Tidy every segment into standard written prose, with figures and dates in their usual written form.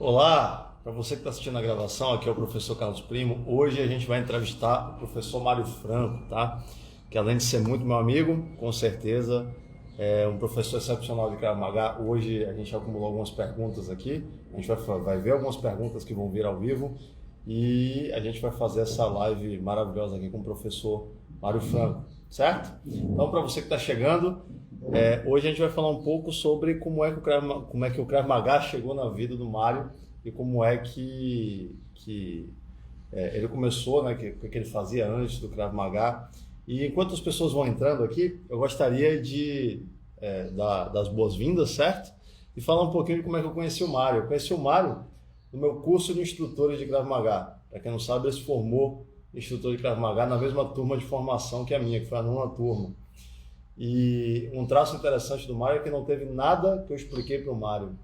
Olá, para você que está assistindo a gravação, aqui é o professor Carlos Primo. Hoje a gente vai entrevistar o professor Mário Franco, tá? Que além de ser muito meu amigo, com certeza é um professor excepcional de Krav Maga. Hoje a gente acumulou algumas perguntas aqui, a gente vai ver algumas perguntas que vão vir ao vivo e a gente vai fazer essa live maravilhosa aqui com o professor Mário Franco, certo? Então, para você que está chegando, hoje a gente vai falar um pouco sobre como é que o Krav Maga chegou na vida do Mário e como é que ele começou, né, o que ele fazia antes do Krav Maga. E enquanto as pessoas vão entrando aqui, eu gostaria de dar das boas-vindas, certo? E falar um pouquinho de como é que eu conheci o Mário. Eu conheci o Mário no meu curso de instrutores de Krav Maga. Para quem não sabe, ele se formou instrutor de Krav Maga na mesma turma de formação que a minha, que foi a nona turma. E um traço interessante do Mário é que não teve nada que eu expliquei para o Mário,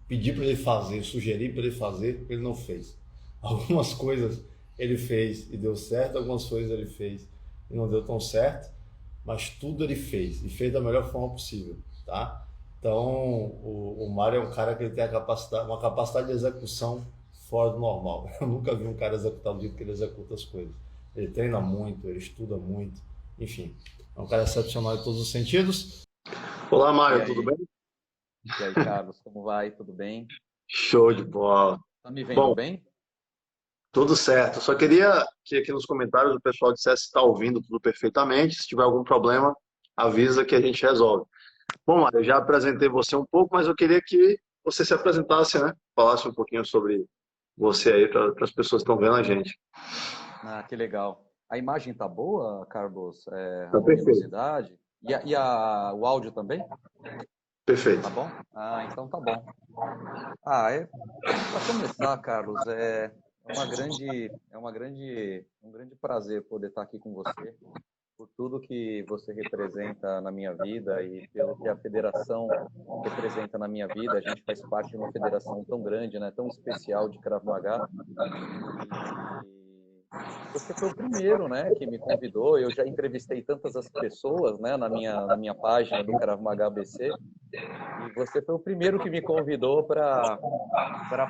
pedi para ele fazer, sugeri para ele fazer, ele não fez. Algumas coisas ele fez e deu certo, algumas coisas ele fez e não deu tão certo, mas tudo ele fez e fez da melhor forma possível, tá? Então, o Mário é um cara que ele tem uma capacidade de execução fora do normal. Eu nunca vi um cara executar do jeito que ele executa as coisas. Ele treina muito, ele estuda muito, enfim. É um cara excepcional em todos os sentidos. Olá, E Mário, tudo aí? bem? E aí, Carlos, como vai? Tudo bem? Show de bola. Tá me vendo Bom, bem? tudo certo. Só queria que aqui nos comentários o pessoal dissesse se está ouvindo tudo perfeitamente. Se tiver algum problema, avisa que a gente resolve. Bom, Mário, eu já apresentei você um pouco, mas eu queria que você se apresentasse, né? Falasse um pouquinho sobre você aí para as pessoas que estão vendo a gente. Ah, que legal. A imagem tá boa, Carlos? A Tá perfeito. luminosidade? O áudio também? Perfeito. Tá bom? Ah, então tá bom. Para começar, Carlos, é um grande prazer poder estar aqui com você, por tudo que você representa na minha vida e pelo que a federação representa na minha vida. A gente faz parte de uma federação tão grande, né, tão especial de Krav Maga. E você foi o primeiro, né, que me convidou. Eu já entrevistei tantas as pessoas, né, na minha página do Krav Maga ABC, e você foi o primeiro que me convidou para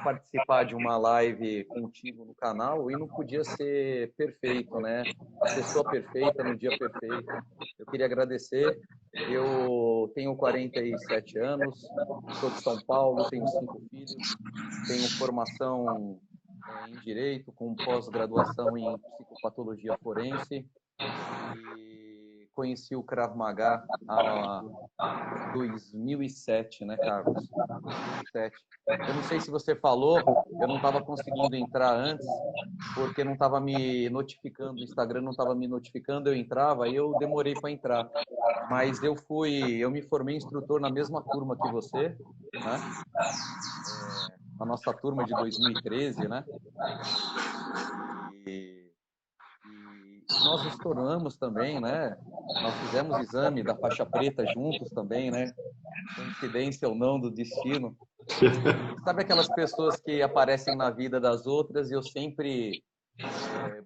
participar de uma live contigo no canal, e não podia ser perfeito, né? A pessoa perfeita no dia perfeito. Eu queria agradecer. Eu tenho 47 anos, sou de São Paulo, tenho 5 filhos, tenho formação em Direito, com pós-graduação em Psicopatologia Forense, e conheci o Krav Maga há 2007, né, Carlos? 2007. Eu não sei se você falou, eu não estava conseguindo entrar antes, porque não estava me notificando, o Instagram não estava me notificando, eu entrava e eu demorei para entrar. Mas eu me formei instrutor na mesma turma que você, né? Na nossa turma de 2013, né? E, e nós nos tornamos também, né? Nós fizemos exame da faixa preta juntos também, né? Coincidência ou não do destino. E sabe aquelas pessoas que aparecem na vida das outras e eu sempre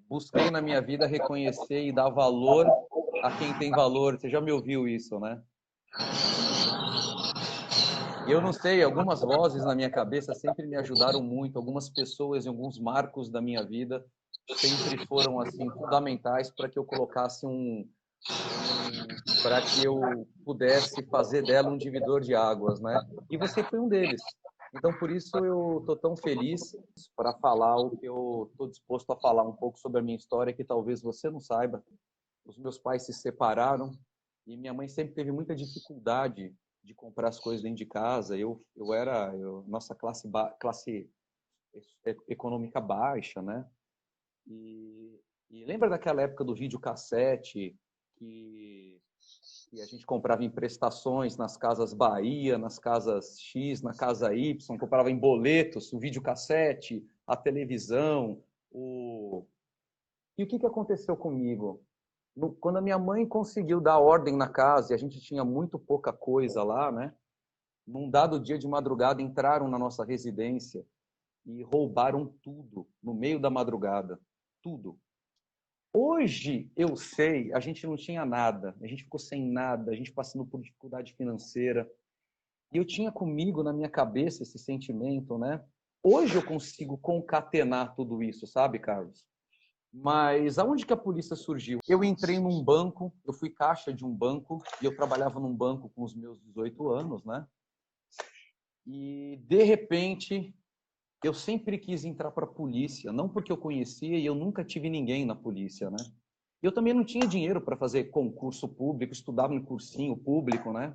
busquei na minha vida reconhecer e dar valor a quem tem valor. Você já me ouviu isso, né? E eu não sei, algumas vozes na minha cabeça sempre me ajudaram muito, algumas pessoas e alguns marcos da minha vida sempre foram assim fundamentais para que eu colocasse para que eu pudesse fazer dela um divisor de águas, né? E você foi um deles. Então, por isso eu estou tão feliz para falar o que eu estou disposto a falar um pouco sobre a minha história, que talvez você não saiba. Os meus pais se separaram e minha mãe sempre teve muita dificuldade de comprar as coisas dentro de casa. Nossa classe econômica baixa, né? E lembra daquela época do videocassete que e a gente comprava em prestações nas casas Bahia, nas casas X, na casa Y, comprava em boletos, o videocassete, a televisão. E o que que aconteceu comigo? Quando a minha mãe conseguiu dar ordem na casa e a gente tinha muito pouca coisa lá, né? Num dado dia de madrugada entraram na nossa residência e roubaram tudo no meio da madrugada. Tudo. Hoje eu sei, a gente não tinha nada, a gente ficou sem nada, a gente passando por dificuldade financeira. E eu tinha comigo na minha cabeça esse sentimento, né? Hoje eu consigo concatenar tudo isso, sabe, Carlos? Mas aonde que a polícia surgiu? Eu entrei num banco, eu fui caixa de um banco, e eu trabalhava num banco com os meus 18 anos, né? E, de repente, eu sempre quis entrar para a polícia, não porque eu conhecia e eu nunca tive ninguém na polícia, né? Eu também não tinha dinheiro para fazer concurso público, estudava em cursinho público, né?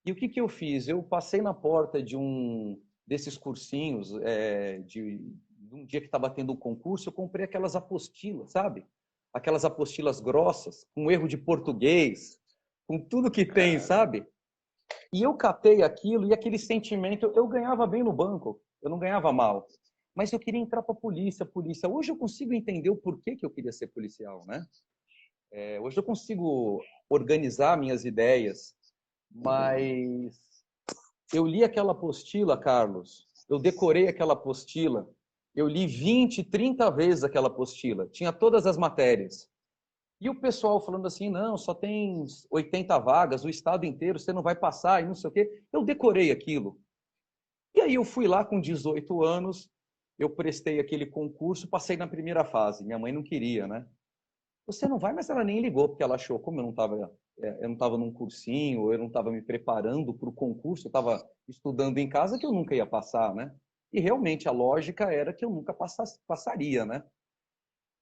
E o que que eu fiz? Eu passei na porta de um desses cursinhos, de um dia que estava tendo um concurso, eu comprei aquelas apostilas, sabe? Aquelas apostilas grossas, com erro de português, com tudo que tem, sabe? E eu catei aquilo e aquele sentimento, eu ganhava bem no banco, eu não ganhava mal. Mas eu queria entrar para a polícia, polícia. Hoje eu consigo entender o porquê que eu queria ser policial, né? Hoje eu consigo organizar minhas ideias, mas eu li aquela apostila, Carlos, eu decorei aquela apostila, eu li 20, 30 vezes aquela apostila, tinha todas as matérias. E o pessoal falando assim, não, só tem 80 vagas, o estado inteiro, você não vai passar e não sei o quê. Eu decorei aquilo. E aí eu fui lá com 18 anos, eu prestei aquele concurso, passei na primeira fase. Minha mãe não queria, né? Você não vai, mas ela nem ligou, porque ela achou, como eu não estava num cursinho, eu não estava me preparando para o concurso, eu estava estudando em casa que eu nunca ia passar, né? E realmente a lógica era que eu nunca passaria, né?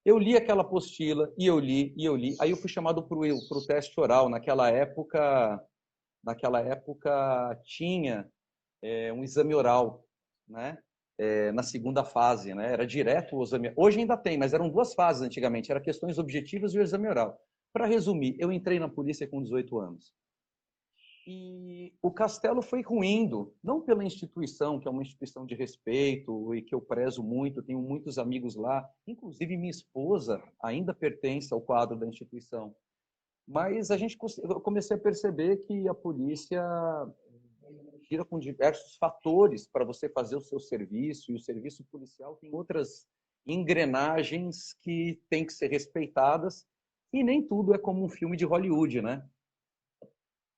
Eu li aquela apostila e eu li e eu li. Aí eu fui chamado para o teste oral. Naquela época tinha um exame oral, né? Na segunda fase, né? Era direto o exame. Hoje ainda tem, mas eram duas fases antigamente. Era questões objetivas e o exame oral. Para resumir, eu entrei na polícia com 18 anos. E o castelo foi ruindo, não pela instituição, que é uma instituição de respeito e que eu prezo muito, tenho muitos amigos lá, inclusive minha esposa ainda pertence ao quadro da instituição. Mas eu comecei a perceber que a polícia gira com diversos fatores para você fazer o seu serviço, e o serviço policial tem outras engrenagens que têm que ser respeitadas, e nem tudo é como um filme de Hollywood, né?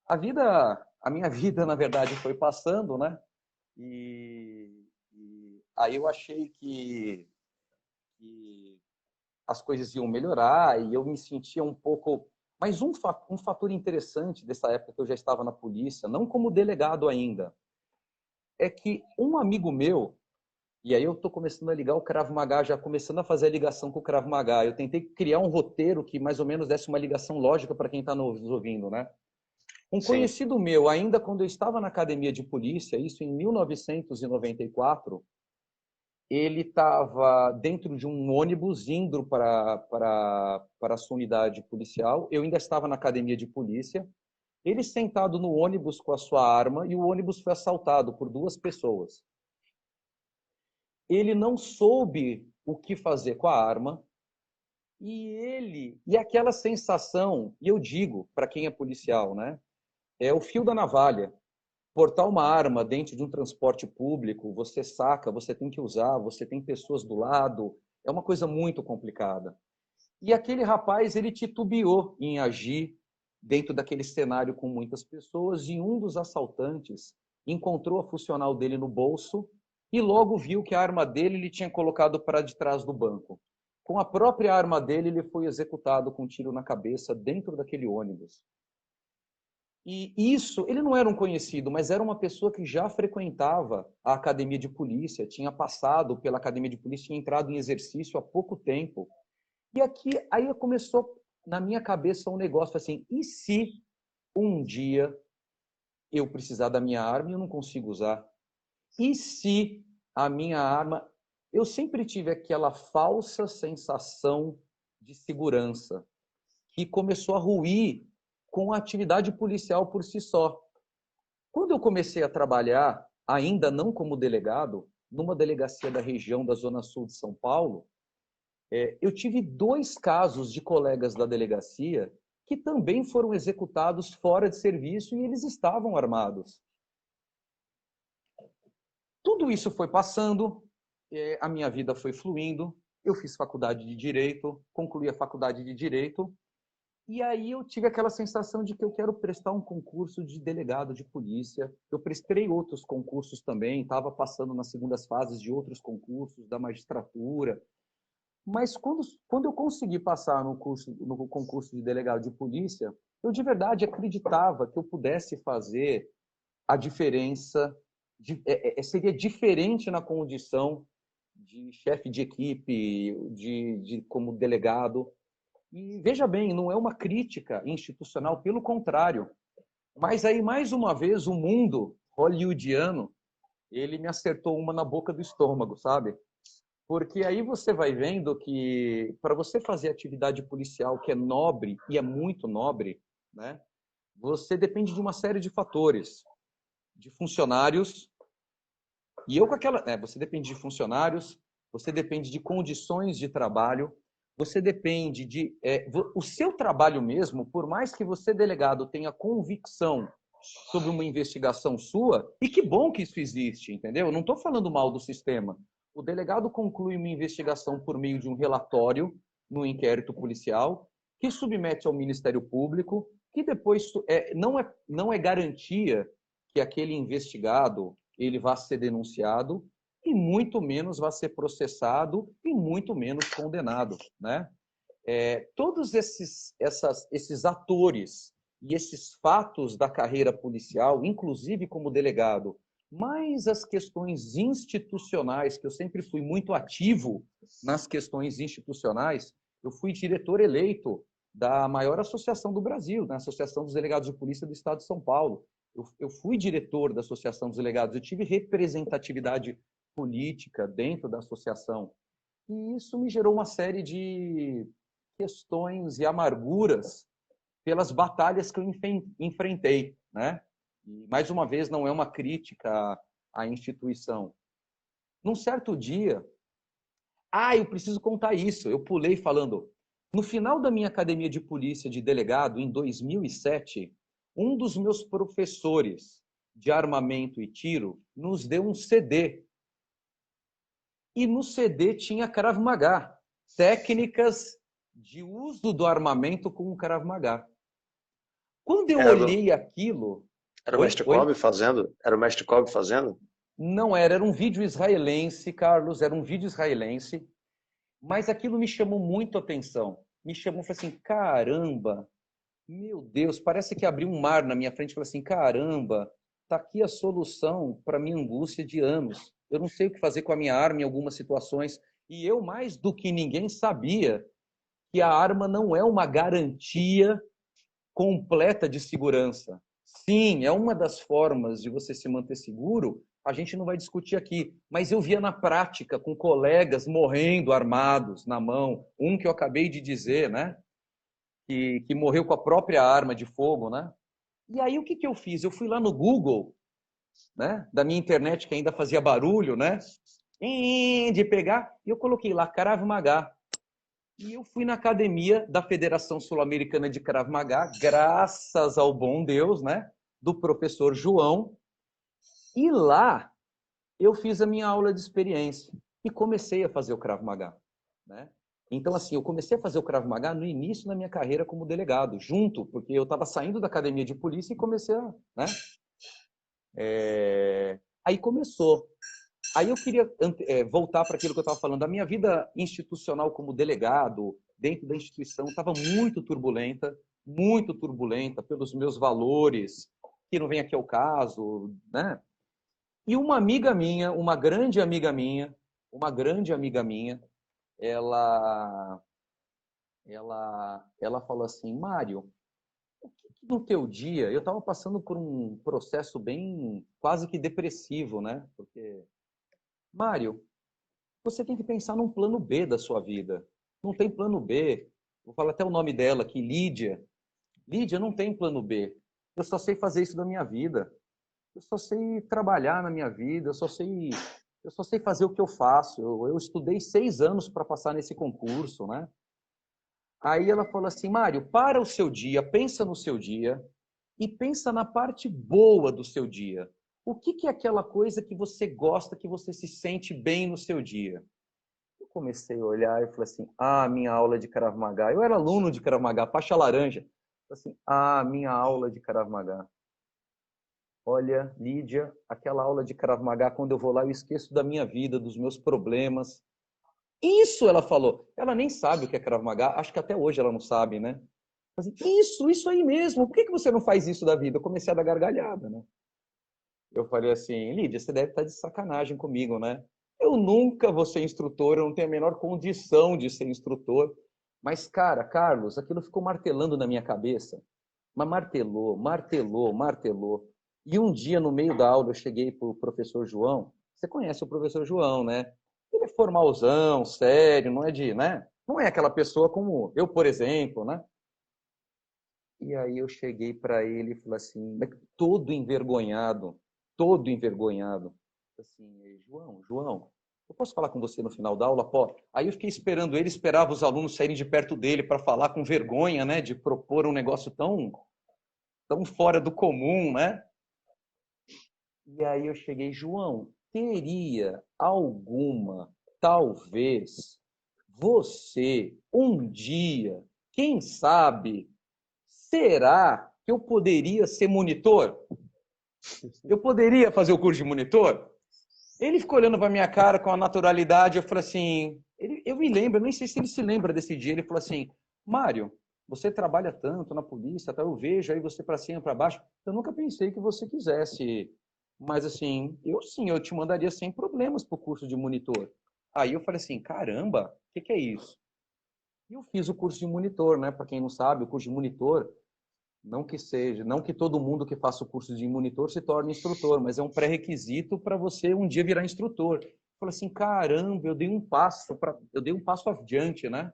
A minha vida, na verdade, foi passando, né? E aí eu achei que as coisas iam melhorar e eu me sentia um pouco. Mas um fator interessante dessa época que eu já estava na polícia, não como delegado ainda, é que um amigo meu, e aí eu estou começando a ligar o Krav Maga, já começando a fazer a ligação com o Krav Maga. Eu tentei criar um roteiro que mais ou menos desse uma ligação lógica para quem está nos ouvindo, né? Um Sim. conhecido meu, ainda quando eu estava na academia de polícia, isso em 1994, ele estava dentro de um ônibus indo para a sua unidade policial. Eu ainda estava na academia de polícia. Ele sentado no ônibus com a sua arma e o ônibus foi assaltado por duas pessoas. Ele não soube o que fazer com a arma e aquela sensação, e eu digo para quem é policial, né? É o fio da navalha. Portar uma arma dentro de um transporte público, você saca, você tem que usar, você tem pessoas do lado, é uma coisa muito complicada. E aquele rapaz, ele titubeou em agir dentro daquele cenário com muitas pessoas e um dos assaltantes encontrou a funcional dele no bolso e logo viu que a arma dele ele tinha colocado para de trás do banco. Com a própria arma dele, ele foi executado com um tiro na cabeça dentro daquele ônibus. E isso, ele não era um conhecido, mas era uma pessoa que já frequentava a academia de polícia, tinha passado pela academia de polícia, tinha entrado em exercício há pouco tempo. E aí começou na minha cabeça um negócio assim, e se um dia eu precisar da minha arma e eu não consigo usar? E se a minha arma... Eu sempre tive aquela falsa sensação de segurança que começou a ruir com a atividade policial por si só. Quando eu comecei a trabalhar, ainda não como delegado, numa delegacia da região da Zona Sul de São Paulo, eu tive dois casos de colegas da delegacia que também foram executados fora de serviço e eles estavam armados. Tudo isso foi passando, a minha vida foi fluindo, eu fiz faculdade de Direito, concluí a faculdade de Direito E aí eu tive aquela sensação de que eu quero prestar um concurso de delegado de polícia. Eu prestei outros concursos também, estava passando nas segundas fases de outros concursos da magistratura. Mas quando eu consegui passar no concurso de delegado de polícia, eu de verdade acreditava que eu pudesse fazer a diferença, seria diferente na condição de chefe de equipe, como delegado. E veja bem, não é uma crítica institucional, pelo contrário. Mas aí, mais uma vez, o mundo hollywoodiano, ele me acertou uma na boca do estômago, sabe? Porque aí você vai vendo que para você fazer atividade policial que é nobre, e é muito nobre, né? Você depende de uma série de fatores, de funcionários, e eu com aquela... você depende de funcionários, você depende de condições de trabalho, você depende de... o seu trabalho mesmo, por mais que você, delegado, tenha convicção sobre uma investigação sua, e que bom que isso existe, entendeu? Eu não estou falando mal do sistema. O delegado conclui uma investigação por meio de um relatório no inquérito policial, que submete ao Ministério Público, que depois não é garantia que aquele investigado ele vá ser denunciado, e muito menos vai ser processado, e muito menos condenado, né? Todos esses atores e esses fatos da carreira policial, inclusive como delegado, mas as questões institucionais, que eu sempre fui muito ativo nas questões institucionais, eu fui diretor eleito da maior associação do Brasil, na Associação dos Delegados de Polícia do Estado de São Paulo. Eu fui diretor da Associação dos Delegados, eu tive representatividade política dentro da associação. E isso me gerou uma série de questões e amarguras pelas batalhas que eu enfrentei, né? E, mais uma vez, não é uma crítica à instituição. Num certo dia, eu preciso contar isso, eu pulei falando, no final da minha academia de polícia de delegado, em 2007, um dos meus professores de armamento e tiro nos deu um CD. E no CD tinha Krav Maga, técnicas de uso do armamento com o Krav Maga. Quando eu olhei aquilo... Era o mestre Kolbe fazendo? Era o mestre Kolbe fazendo? Não era um vídeo israelense, Carlos, era um vídeo israelense, mas aquilo me chamou muito a atenção. Me chamou, falei assim, caramba, meu Deus, parece que abriu um mar na minha frente, falei assim, caramba, tá aqui a solução para minha angústia de anos. Eu não sei o que fazer com a minha arma em algumas situações, e eu mais do que ninguém sabia que a arma não é uma garantia completa de segurança. Sim, é uma das formas de você se manter seguro, a gente não vai discutir aqui, mas eu via na prática, com colegas morrendo armados na mão, um que eu acabei de dizer, né, que morreu com a própria arma de fogo, né? E aí o que eu fiz? Eu fui lá no Google, né, da minha internet que ainda fazia barulho, né, de pegar, e eu coloquei lá Krav Maga. E eu fui na academia da Federação Sul-Americana de Krav Maga, graças ao bom Deus, né, do professor João. E lá eu fiz a minha aula de experiência e comecei a fazer o Krav Maga, né? Então, assim, eu comecei a fazer o Krav Maga no início da minha carreira como delegado, junto, porque eu estava saindo da academia de polícia e comecei a... né? Aí começou. Aí eu queria voltar para aquilo que eu estava falando. A minha vida institucional como delegado, dentro da instituição, estava muito turbulenta pelos meus valores, que não vem aqui ao caso, né? E uma amiga minha, uma grande amiga minha, ela falou assim, Mário, o que no teu dia... Eu estava passando por um processo bem, quase que depressivo, né? Porque, Mário, você tem que pensar num plano B da sua vida. Não tem plano B. Vou falar até o nome dela aqui, Lídia. Lídia, não tem plano B. Eu só sei fazer isso da minha vida. Eu só sei trabalhar na minha vida. Eu só sei fazer o que eu faço. Eu estudei 6 anos para passar nesse concurso, né? Aí ela falou assim, Mário, para o seu dia, pensa no seu dia e pensa na parte boa do seu dia. O que é aquela coisa que você gosta, que você se sente bem no seu dia? Eu comecei a olhar e falei assim, minha aula de Krav Maga. Eu era aluno de Krav Maga, faixa laranja. Falei assim, minha aula de Krav Maga. Olha, Lídia, aquela aula de Krav Maga, quando eu vou lá, eu esqueço da minha vida, dos meus problemas. Isso, ela falou. Ela nem sabe o que é Krav Maga, acho que até hoje ela não sabe, né? Assim, isso aí mesmo. Por que você não faz isso da vida? Eu comecei a dar gargalhada, né? Eu falei assim, Lídia, você deve estar de sacanagem comigo, né? Eu nunca vou ser instrutor, eu não tenho a menor condição de ser instrutor. Mas, cara, Carlos, aquilo ficou martelando na minha cabeça. Mas martelou, martelou, martelou. E um dia, no meio da aula, eu cheguei para o professor João. Você conhece o professor João, né? Ele é formalzão, sério, não é né? Não é aquela pessoa como eu, por exemplo, né? E aí eu cheguei para ele e falei assim, todo envergonhado, assim, João, eu posso falar com você no final da aula? Pô, aí eu fiquei esperando ele, esperava os alunos saírem de perto dele para falar com vergonha, né, de propor um negócio tão fora do comum, né? E aí eu cheguei, João, teria alguma, talvez, você, um dia, quem sabe, será que eu poderia ser monitor? Eu poderia fazer o curso de monitor? Ele ficou olhando para minha cara com a naturalidade. Eu falei assim, eu me lembro, eu nem sei se ele se lembra desse dia. Ele falou assim, Mário, você trabalha tanto na polícia, tá? Eu vejo aí você para cima, para baixo. Eu nunca pensei que você quisesse, mas assim, eu te mandaria sem problemas para o curso de monitor. Aí eu falei assim, caramba, o que é isso? E eu fiz o curso de monitor, né? Para quem não sabe, o curso de monitor não que todo mundo que faça o curso de monitor se torne instrutor, mas é um pré-requisito para você um dia virar instrutor. Eu falei assim, caramba, eu dei um passo adiante, né?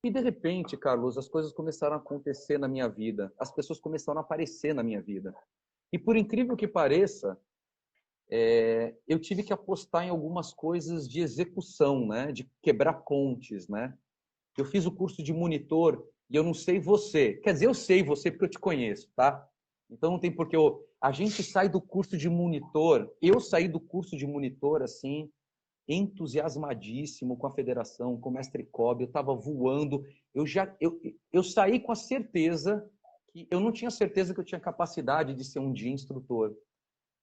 E de repente, Carlos, as coisas começaram a acontecer na minha vida, as pessoas começaram a aparecer na minha vida. E por incrível que pareça, eu tive que apostar em algumas coisas de execução, né? De quebrar pontes, né? Eu fiz o curso de monitor e eu não sei você. Quer dizer, eu sei você porque eu te conheço, tá? Então não tem porquê. A gente sai do curso de monitor. Eu saí do curso de monitor assim, entusiasmadíssimo com a federação, com o mestre Kobe. Eu estava voando. Eu saí com a certeza que eu não tinha certeza que eu tinha capacidade de ser um dia instrutor,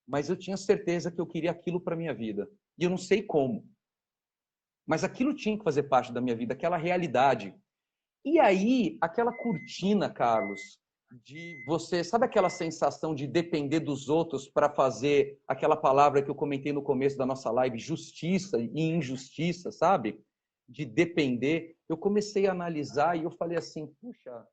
mas eu tinha certeza que eu queria aquilo para minha vida. E eu não sei como. Mas aquilo tinha que fazer parte da minha vida, aquela realidade. E aí, aquela cortina, Carlos, de você... Sabe aquela sensação de depender dos outros para fazer aquela palavra que eu comentei no começo da nossa live, justiça e injustiça, sabe? De depender. Eu comecei a analisar e eu falei assim, puxa,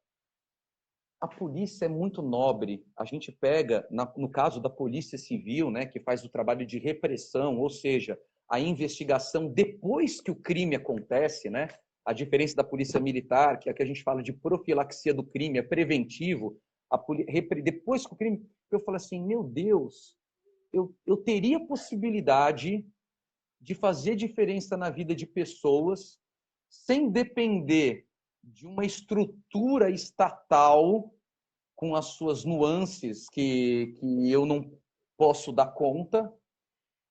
a polícia é muito nobre. A gente pega, no caso da Polícia Civil, né, que faz o trabalho de repressão, ou seja, a investigação depois que o crime acontece, né? A diferença da polícia militar, que é a que a gente fala de profilaxia do crime, é preventivo. Depois que o crime... Eu falo assim, meu Deus, eu teria possibilidade de fazer diferença na vida de pessoas sem depender de uma estrutura estatal com as suas nuances que eu não posso dar conta.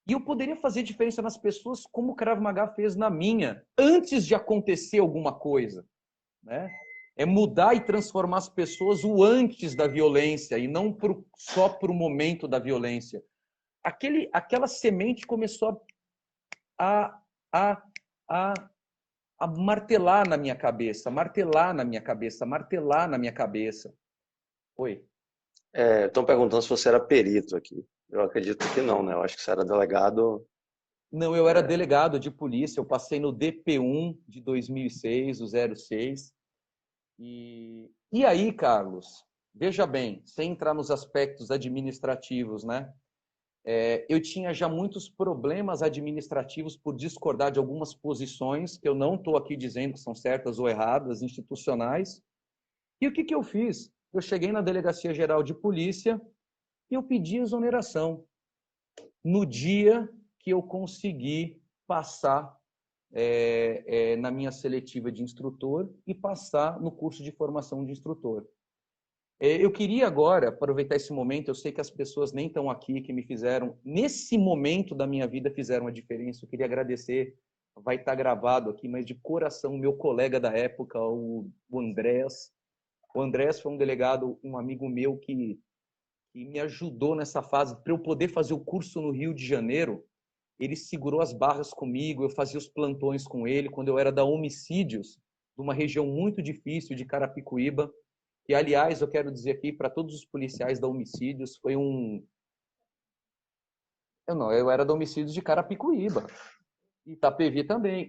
E eu poderia fazer diferença nas pessoas como o Krav Maga fez na minha, antes de acontecer alguma coisa, né? É mudar e transformar as pessoas o antes da violência e não só para o momento da violência. Aquela semente começou a, a, a, a martelar na minha cabeça, martelar na minha cabeça, martelar na minha cabeça. Oi? Estão perguntando se você era perito aqui. Eu acredito que não, né? Eu acho que você era delegado. Não, eu era delegado de polícia, eu passei no DP1 de 2006, o 06. E aí, Carlos, veja bem, sem entrar nos aspectos administrativos, né? Eu tinha já muitos problemas administrativos por discordar de algumas posições, que eu não estou aqui dizendo que são certas ou erradas, institucionais. E o que eu fiz? Eu cheguei na Delegacia Geral de Polícia e eu pedi exoneração no dia que eu consegui passar na minha seletiva de instrutor e passar no curso de formação de instrutor. Eu queria agora aproveitar esse momento, eu sei que as pessoas nem estão aqui, que me fizeram, nesse momento da minha vida, fizeram a diferença. Eu queria agradecer vai estar gravado aqui, mas de coração, meu colega da época, o Andrés. O Andrés foi um delegado, um amigo meu que me ajudou nessa fase para eu poder fazer o curso no Rio de Janeiro. Ele segurou as barras comigo, eu fazia os plantões com ele quando eu era da Homicídios, de uma região muito difícil de Carapicuíba. E, aliás, eu quero dizer aqui para todos os policiais da Homicídios, foi um... Eu era da Homicídios de Carapicuíba. Itapevi também,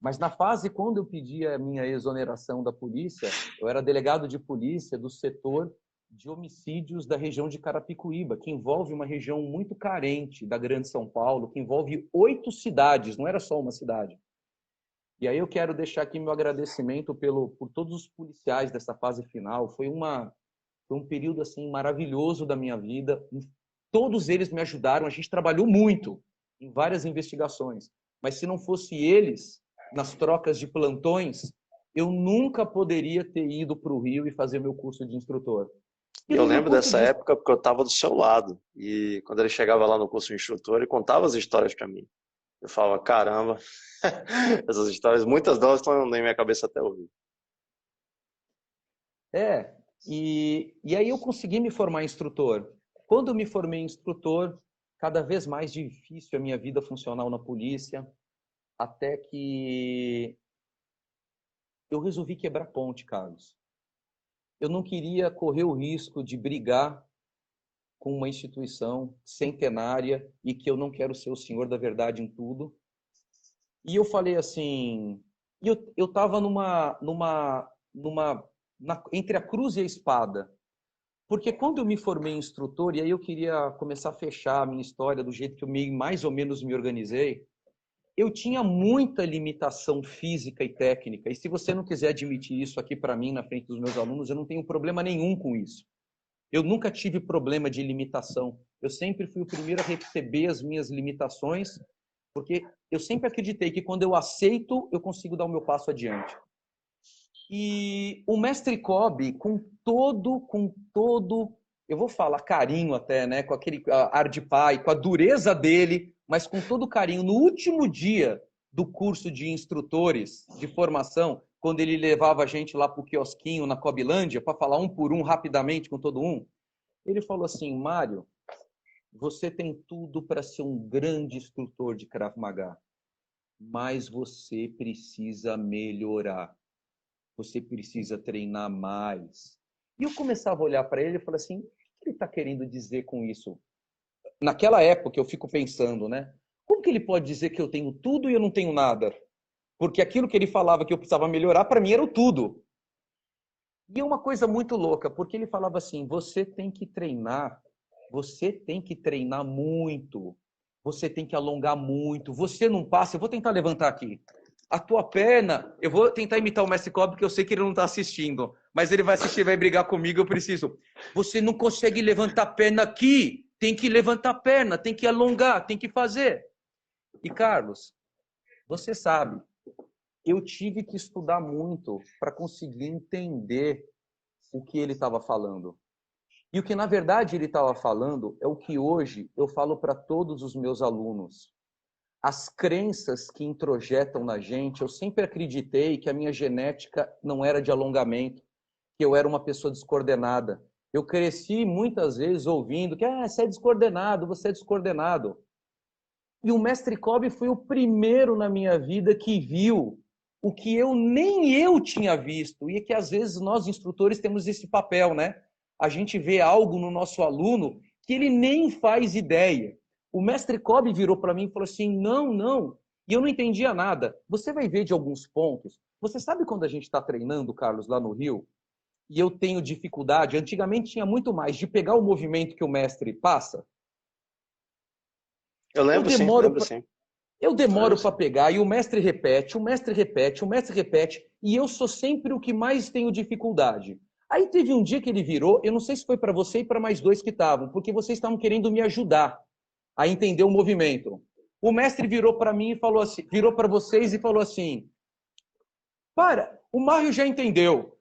Mas na fase, quando eu pedi a minha exoneração da polícia, eu era delegado de polícia do setor de homicídios da região de Carapicuíba, que envolve uma região muito carente da Grande São Paulo, que envolve 8 cidades, não era só uma cidade. E aí eu quero deixar aqui meu agradecimento por todos os policiais dessa fase final. Foi um período assim maravilhoso da minha vida. Todos eles me ajudaram, a gente trabalhou muito em várias investigações. Mas se não fosse eles, nas trocas de plantões, eu nunca poderia ter ido para o Rio e fazer meu curso de instrutor. Eu lembro dessa época porque eu estava do seu lado. E quando ele chegava lá no curso de instrutor, ele contava as histórias para mim. Eu falava, caramba, essas histórias, muitas delas estão na minha cabeça até hoje. E aí eu consegui me formar instrutor. Quando eu me formei instrutor, cada vez mais difícil a minha vida funcional na polícia, até que eu resolvi quebrar ponte, Carlos. Eu não queria correr o risco de brigar com uma instituição centenária e que eu não quero ser o senhor da verdade em tudo. E eu falei assim, eu estava entre a cruz e a espada. Porque quando eu me formei instrutor, e aí eu queria começar a fechar a minha história do jeito que eu mais ou menos me organizei, eu tinha muita limitação física e técnica. E se você não quiser admitir isso aqui para mim, na frente dos meus alunos, eu não tenho problema nenhum com isso. Eu nunca tive problema de limitação. Eu sempre fui o primeiro a receber as minhas limitações, porque eu sempre acreditei que quando eu aceito, eu consigo dar o meu passo adiante. E o mestre Cobb, com todo, eu vou falar carinho até, né, com aquele ar de pai, com a dureza dele, mas com todo carinho, no último dia do curso de instrutores de formação, quando ele levava a gente lá para o quiosquinho na Cobilândia, para falar um por um rapidamente com todo um, ele falou assim, Mário, você tem tudo para ser um grande instrutor de Krav Maga, mas você precisa melhorar. Você precisa treinar mais. E eu começava a olhar para ele e falei assim, o que ele está querendo dizer com isso? Naquela época eu fico pensando, né? Como que ele pode dizer que eu tenho tudo e eu não tenho nada? Porque aquilo que ele falava que eu precisava melhorar, para mim era o tudo. E é uma coisa muito louca, porque ele falava assim, você tem que treinar muito, você tem que alongar muito, você não passa, eu vou tentar levantar aqui. A tua perna, eu vou tentar imitar o mestre Cobb, porque eu sei que ele não está assistindo, mas ele vai assistir, vai brigar comigo, eu preciso. Você não consegue levantar a perna aqui, tem que levantar a perna, tem que alongar, tem que fazer. E, Carlos, você sabe, eu tive que estudar muito para conseguir entender o que ele estava falando. E o que, na verdade, ele estava falando é o que hoje eu falo para todos os meus alunos. As crenças que introjetam na gente, eu sempre acreditei que a minha genética não era de alongamento, que eu era uma pessoa descoordenada. Eu cresci muitas vezes ouvindo que você é descoordenado, você é descoordenado. E o mestre Cobb foi o primeiro na minha vida que viu o que nem eu tinha visto. E é que às vezes nós instrutores temos esse papel, né? A gente vê algo no nosso aluno que ele nem faz ideia. O mestre Cobb virou para mim e falou assim, não. E eu não entendia nada. Você vai ver de alguns pontos. Você sabe quando a gente está treinando, Carlos, lá no Rio, e eu tenho dificuldade, antigamente tinha muito mais, de pegar o movimento que o mestre passa? Eu lembro sim. Eu demoro para pegar, e o mestre repete, e eu sou sempre o que mais tenho dificuldade. Aí teve um dia que ele virou, eu não sei se foi para você e para mais 2 que estavam, porque vocês estavam querendo me ajudar a entender o movimento. O mestre virou para mim e falou assim, virou para vocês e falou assim, o Mário já entendeu.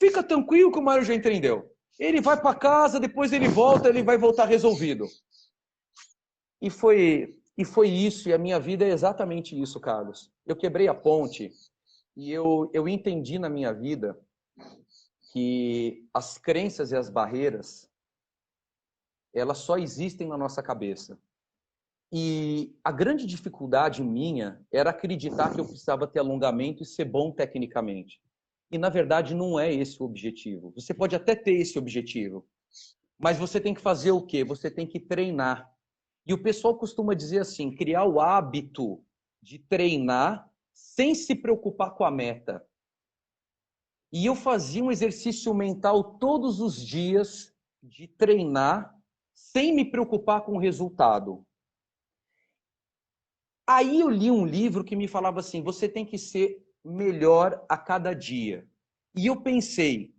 Fica tranquilo que o Mário já entendeu. Ele vai para casa, depois ele volta, ele vai voltar resolvido. E foi E foi isso, e a minha vida é exatamente isso, Carlos. Eu quebrei a ponte e eu entendi na minha vida que as crenças e as barreiras, elas só existem na nossa cabeça. E a grande dificuldade minha era acreditar que eu precisava ter alongamento e ser bom tecnicamente. E, na verdade, não é esse o objetivo. Você pode até ter esse objetivo, mas você tem que fazer o quê? Você tem que treinar. E o pessoal costuma dizer assim, criar o hábito de treinar sem se preocupar com a meta. E eu fazia um exercício mental todos os dias de treinar sem me preocupar com o resultado. Aí eu li um livro que me falava assim, você tem que ser melhor a cada dia. E eu pensei,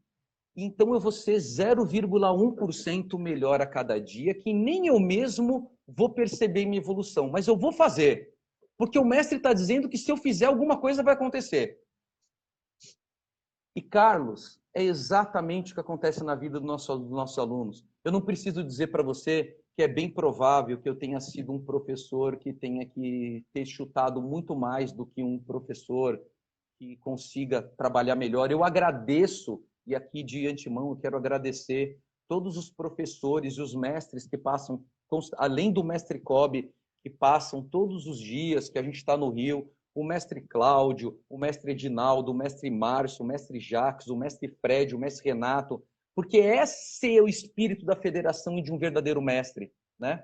então eu vou ser 0,1% melhor a cada dia, que nem eu mesmo vou perceber minha evolução, mas eu vou fazer. Porque o mestre está dizendo que se eu fizer alguma coisa vai acontecer. E, Carlos, é exatamente o que acontece na vida dos nossos alunos. Eu não preciso dizer para você que é bem provável que eu tenha sido um professor que tenha que ter chutado muito mais do que um professor que consiga trabalhar melhor. Eu agradeço, e aqui de antemão eu quero agradecer todos os professores e os mestres que passam, além do mestre Kobe, que passam todos os dias que a gente está no Rio, o mestre Cláudio, o mestre Edinaldo, o mestre Márcio, o mestre Jacques, o mestre Fred, o mestre Renato, porque esse é o espírito da federação e de um verdadeiro mestre, né?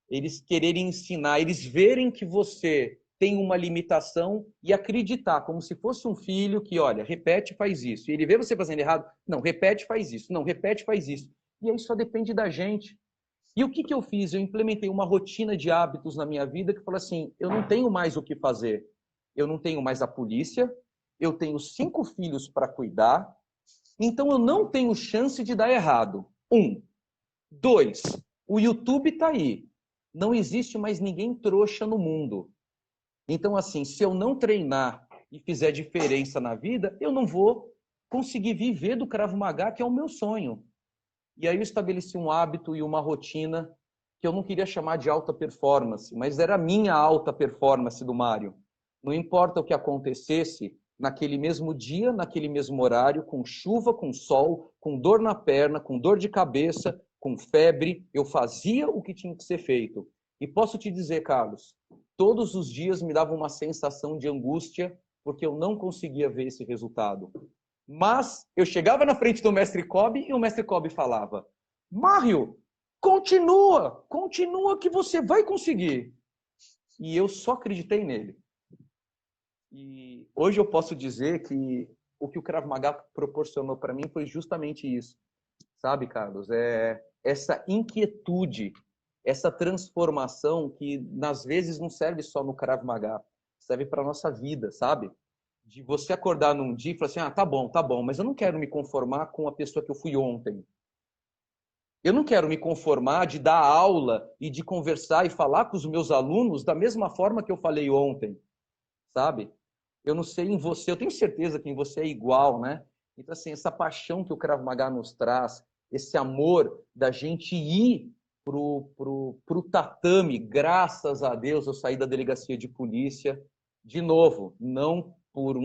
Eles quererem ensinar, eles verem que você tem uma limitação e acreditar, como se fosse um filho que, olha, repete, faz isso. E ele vê você fazendo errado, não, repete, faz isso. Não, repete, faz isso. E aí só depende da gente. E o que eu fiz? Eu implementei uma rotina de hábitos na minha vida que falou assim, eu não tenho mais o que fazer. Eu não tenho mais a polícia, eu tenho 5 filhos para cuidar, então eu não tenho chance de dar errado. 1. 2. O YouTube está aí. Não existe mais ninguém trouxa no mundo. Então, assim, se eu não treinar e fizer diferença na vida, eu não vou conseguir viver do Krav Maga, que é o meu sonho. E aí eu estabeleci um hábito e uma rotina que eu não queria chamar de alta performance, mas era a minha alta performance do Mário. Não importa o que acontecesse, naquele mesmo dia, naquele mesmo horário, com chuva, com sol, com dor na perna, com dor de cabeça, com febre, eu fazia o que tinha que ser feito. E posso te dizer, Carlos, todos os dias me dava uma sensação de angústia, porque eu não conseguia ver esse resultado. Mas eu chegava na frente do mestre Kobe e o mestre Kobe falava, Mário, continua que você vai conseguir. E eu só acreditei nele. E hoje eu posso dizer que o que o Krav Maga proporcionou para mim foi justamente isso. Sabe, Carlos? É essa inquietude, essa transformação que, às vezes, não serve só no Krav Maga, serve para a nossa vida, sabe? De você acordar num dia e falar assim, ah, tá bom, mas eu não quero me conformar com a pessoa que eu fui ontem. Eu não quero me conformar de dar aula e de conversar e falar com os meus alunos da mesma forma que eu falei ontem, sabe? Eu não sei em você, eu tenho certeza que em você é igual, né? Então, assim, essa paixão que o Krav Maga nos traz, esse amor da gente ir pro tatame, graças a Deus eu saí da delegacia de polícia, de novo, não por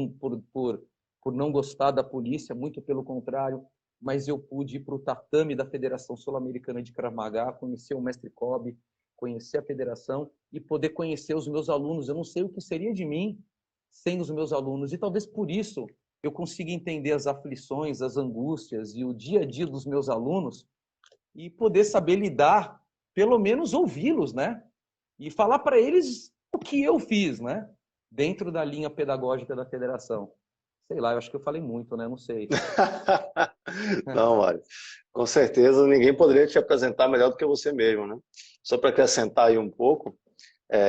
não gostar da polícia, muito pelo contrário, mas eu pude ir para o tatame da Federação Sul-Americana de Krav Maga, conhecer o mestre Kobe, conhecer a federação e poder conhecer os meus alunos. Eu não sei o que seria de mim sem os meus alunos, e talvez por isso eu consiga entender as aflições, as angústias e o dia a dia dos meus alunos e poder saber lidar, pelo menos ouvi-los, né? E falar para eles o que eu fiz, né? Dentro da linha pedagógica da federação. Sei lá, eu acho que eu falei muito, né? Não sei. Não, Mário. Com certeza ninguém poderia te apresentar melhor do que você mesmo, né? Só para acrescentar aí um pouco,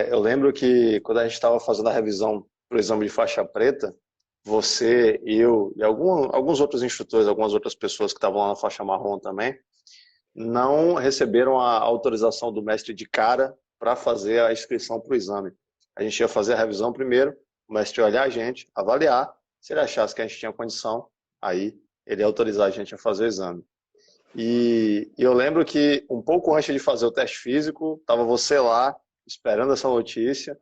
eu lembro que quando a gente estava fazendo a revisão para o exame de faixa preta, você, eu e alguns outros instrutores, algumas outras pessoas que estavam lá na faixa marrom também, não receberam a autorização do mestre de cara para fazer a inscrição para o exame. A gente ia fazer a revisão primeiro, o mestre ia olhar a gente, avaliar, se ele achasse que a gente tinha condição, aí ele ia autorizar a gente a fazer o exame. E eu lembro que um pouco antes de fazer o teste físico, estava você lá esperando essa notícia.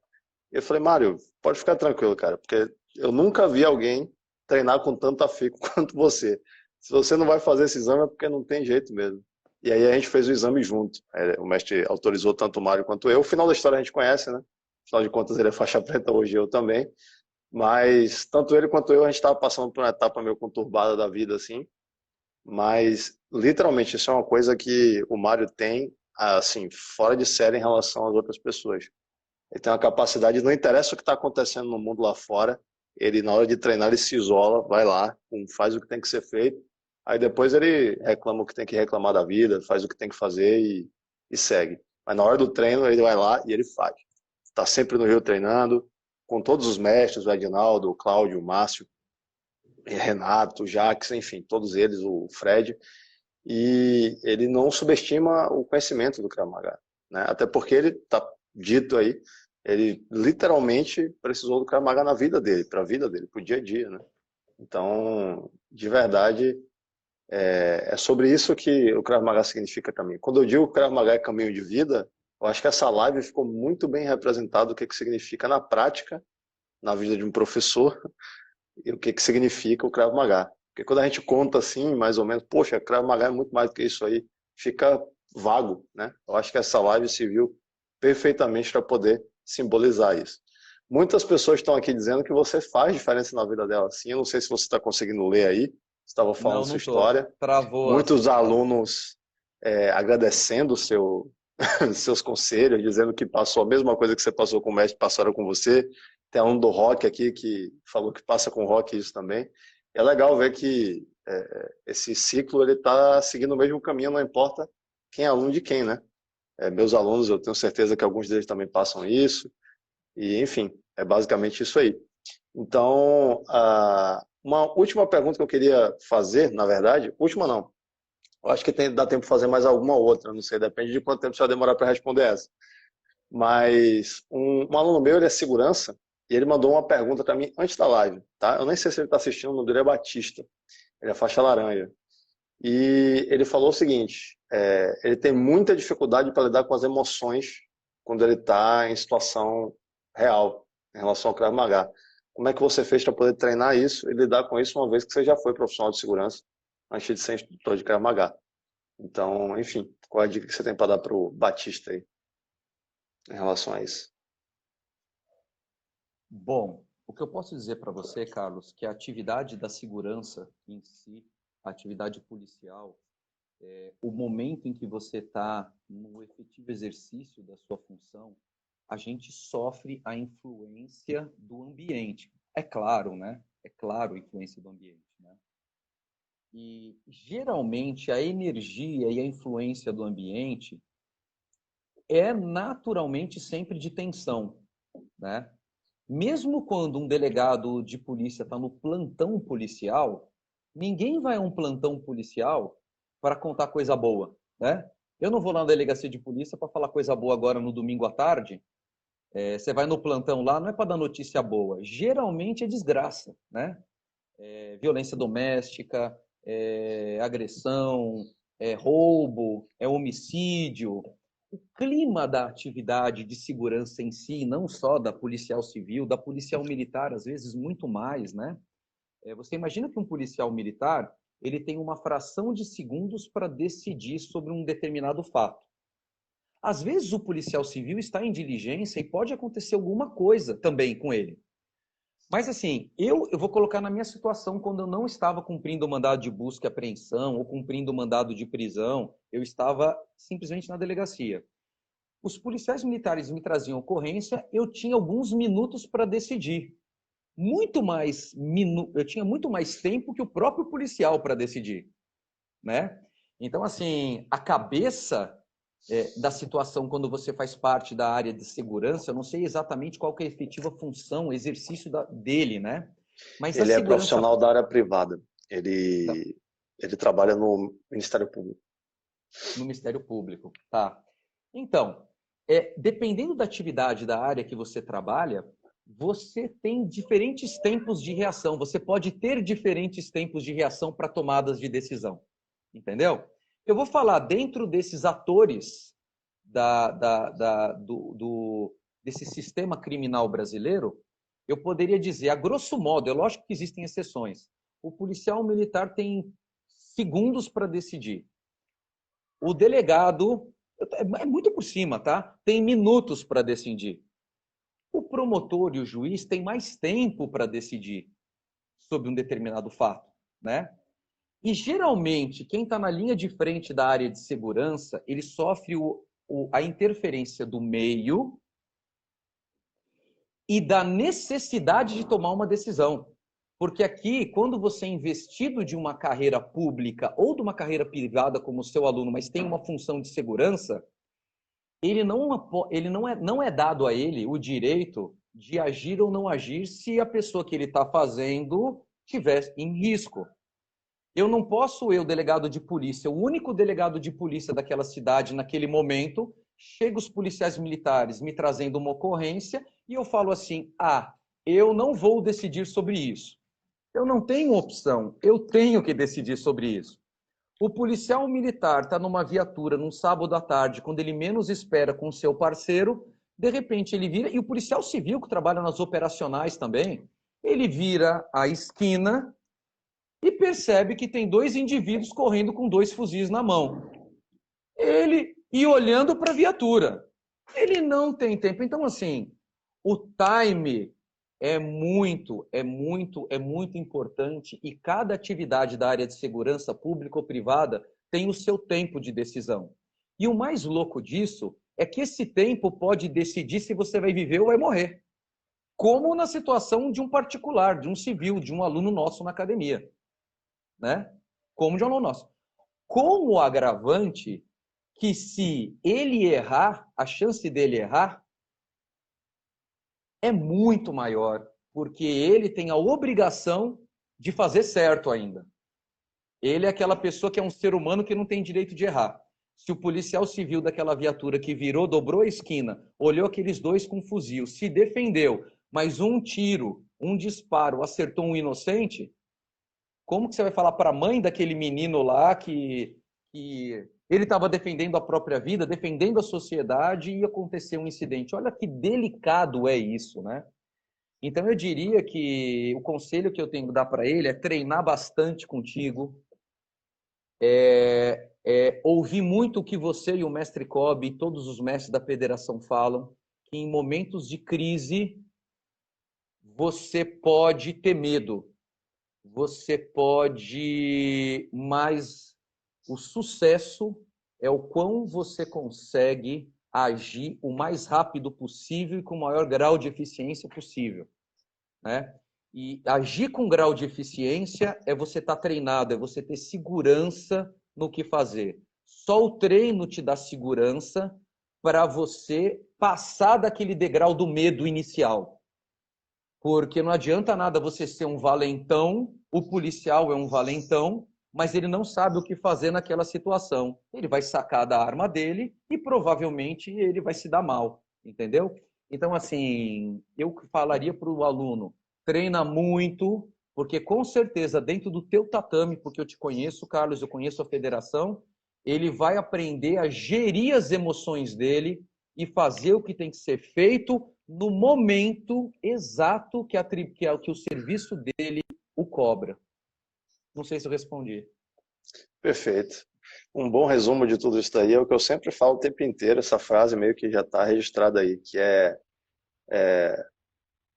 E eu falei, Mário, pode ficar tranquilo, cara, porque eu nunca vi alguém treinar com tanto afinco quanto você. Se você não vai fazer esse exame é porque não tem jeito mesmo. E aí a gente fez o exame junto. O mestre autorizou tanto o Mário quanto eu. O final da história a gente conhece, né? Afinal de contas, ele é faixa preta hoje, eu também. Mas tanto ele quanto eu, a gente estava passando por uma etapa meio conturbada da vida, assim. Mas, literalmente, isso é uma coisa que o Mário tem, assim, fora de série em relação às outras pessoas. Ele tem uma capacidade, não interessa o que está acontecendo no mundo lá fora, ele, na hora de treinar, ele se isola, vai lá, faz o que tem que ser feito, aí depois ele reclama o que tem que reclamar da vida, faz o que tem que fazer e segue. Mas na hora do treino, ele vai lá e ele faz. Está sempre no Rio treinando, com todos os mestres, o Edinaldo, o Cláudio, o Márcio, Renato, o Jax, enfim, todos eles, o Fred, e ele não subestima o conhecimento do Krav Maga, né? Até porque ele está dito aí, ele literalmente precisou do Krav Maga na vida dele, para a vida dele, para o dia a dia, né? Então, de verdade, é sobre isso que o Krav Maga significa para mim. Quando eu digo que o Krav Maga é caminho de vida, eu acho que essa live ficou muito bem representado o que significa na prática, na vida de um professor, e o que significa o Krav Maga. Porque quando a gente conta assim, mais ou menos, poxa, Krav Maga é muito mais do que isso aí, fica vago, né? Eu acho que essa live serviu perfeitamente para poder simbolizar isso. Muitas pessoas estão aqui dizendo que você faz diferença na vida dela. Sim, eu não sei se você está conseguindo ler aí, você estava falando Não sua tô. história. Travou. Muitos alunos agradecendo seus conselhos, dizendo que passou a mesma coisa que você passou com o mestre, passaram com você. Tem um do rock aqui que falou que passa com o rock isso também. É legal ver que esse ciclo ele está seguindo o mesmo caminho, não importa quem é aluno de quem, né? Meus alunos, eu tenho certeza que alguns deles também passam isso. E, enfim, é basicamente isso aí. Então, uma última pergunta que eu queria fazer, na verdade, última não, eu acho que dá tempo de fazer mais alguma outra, não sei, depende de quanto tempo você vai demorar para responder essa. Mas um aluno meu, ele é segurança, e ele mandou uma pergunta para mim antes da live, tá? Eu nem sei se ele está assistindo, o nome dele é Batista, ele é faixa laranja. E ele falou o seguinte, ele tem muita dificuldade para lidar com as emoções quando ele está em situação real, em relação ao Krav Maga. Como é que você fez para poder treinar isso e lidar com isso uma vez que você já foi profissional de segurança antes de ser instrutor de Krav Maga? Então, enfim, qual é a dica que você tem para dar para o Batista aí em relação a isso? Bom, o que eu posso dizer para você, Carlos, que a atividade da segurança em si, a atividade policial, o momento em que você está no efetivo exercício da sua função, a gente sofre a influência do ambiente. É claro, né? É claro a influência do ambiente, né? E, geralmente, a energia e a influência do ambiente é naturalmente sempre de tensão, né? Mesmo quando um delegado de polícia está no plantão policial, ninguém vai a um plantão policial para contar coisa boa, né? Eu não vou lá na delegacia de polícia para falar coisa boa agora no domingo à tarde. Você vai no plantão lá, não é para dar notícia boa. Geralmente é desgraça, né? Violência doméstica, agressão, roubo, homicídio. O clima da atividade de segurança em si, não só da policial civil, da policial militar, às vezes muito mais, né? Você imagina que um policial militar, ele tem uma fração de segundos para decidir sobre um determinado fato. Às vezes o policial civil está em diligência e pode acontecer alguma coisa também com ele. Mas assim, eu vou colocar na minha situação quando eu não estava cumprindo o mandado de busca e apreensão ou cumprindo o mandado de prisão, eu estava simplesmente na delegacia. Os policiais militares me traziam ocorrência, eu tinha alguns minutos para decidir. Eu tinha muito mais tempo que o próprio policial para decidir, né? Então, assim, a cabeça da situação quando você faz parte da área de segurança, eu não sei exatamente qual que é a efetiva função, exercício dele, né? Mas ele a é segurança... profissional da área privada. Ele trabalha no Ministério Público. No Ministério Público, tá. Então, dependendo da atividade da área que você trabalha, você tem diferentes tempos de reação. Você pode ter diferentes tempos de reação para tomadas de decisão. Entendeu? Eu vou falar dentro desses atores desse sistema criminal brasileiro, eu poderia dizer, a grosso modo, é lógico que existem exceções, o policial militar tem segundos para decidir. O delegado, é muito por cima, tá? Tem minutos para decidir. O promotor e o juiz têm mais tempo para decidir sobre um determinado fato, né? E, geralmente, quem está na linha de frente da área de segurança, ele sofre a interferência do meio e da necessidade de tomar uma decisão. Porque aqui, quando você é investido de uma carreira pública ou de uma carreira privada como seu aluno, mas tem uma função de segurança, não é dado a ele o direito de agir ou não agir se a pessoa que ele está fazendo estiver em risco. Eu não posso, delegado de polícia, o único delegado de polícia daquela cidade naquele momento, chega os policiais militares me trazendo uma ocorrência e eu falo assim, eu não vou decidir sobre isso. Eu não tenho opção, eu tenho que decidir sobre isso. O policial militar está numa viatura num sábado à tarde, quando ele menos espera com o seu parceiro, de repente ele vira, e o policial civil que trabalha nas operacionais também, ele vira a esquina e percebe que tem 2 indivíduos correndo com 2 fuzis na mão. E olhando para a viatura. Ele não tem tempo. Então, assim, o time é muito importante e cada atividade da área de segurança pública ou privada tem o seu tempo de decisão. E o mais louco disso é que esse tempo pode decidir se você vai viver ou vai morrer. Como na situação de um particular, de um civil, de um aluno nosso na academia. Né? Como de um aluno nosso. Com o agravante que se ele errar, a chance dele errar é muito maior, porque ele tem a obrigação de fazer certo ainda. Ele é aquela pessoa que é um ser humano que não tem direito de errar. Se o policial civil daquela viatura que virou, dobrou a esquina, olhou aqueles 2 com fuzil, se defendeu, mas um tiro, um disparo acertou um inocente, como que você vai falar para a mãe daquele menino lá que ele estava defendendo a própria vida, defendendo a sociedade e aconteceu um incidente? Olha que delicado é isso, né? Então eu diria que o conselho que eu tenho que dar para ele é treinar bastante contigo, ouvir muito o que você e o mestre Kobe e todos os mestres da federação falam, que em momentos de crise você pode ter medo, você pode, mas o sucesso é o quão você consegue agir o mais rápido possível e com o maior grau de eficiência possível, né? E agir com grau de eficiência é você estar treinado, é você ter segurança no que fazer. Só o treino te dá segurança para você passar daquele degrau do medo inicial. Porque não adianta nada você ser um valentão, o policial é um valentão, mas ele não sabe o que fazer naquela situação. Ele vai sacar da arma dele e provavelmente ele vai se dar mal, entendeu? Então, assim, eu falaria para o aluno, treina muito, porque com certeza dentro do teu tatame, porque eu te conheço, Carlos, eu conheço a federação, ele vai aprender a gerir as emoções dele e fazer o que tem que ser feito no momento exato que o serviço dele o cobra. Não sei se eu respondi. Perfeito. Um bom resumo de tudo isso daí é o que eu sempre falo o tempo inteiro, essa frase meio que já está registrada aí, que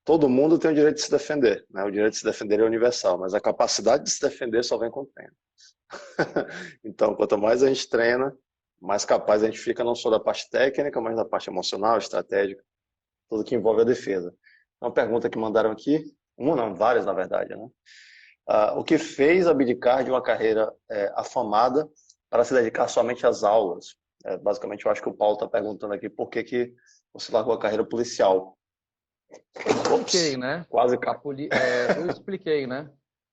todo mundo tem o direito de se defender, né? O direito de se defender é universal, mas a capacidade de se defender só vem com o treino. Então, quanto mais a gente treina, mais capaz a gente fica não só da parte técnica, mas da parte emocional, estratégica, tudo que envolve a defesa. Uma pergunta que mandaram aqui, várias na verdade, né? O que fez abdicar de uma carreira afamada para se dedicar somente às aulas? Basicamente, eu acho que o Paulo está perguntando aqui por que você largou a carreira policial. Eu expliquei, né? Quase. Eu expliquei, né?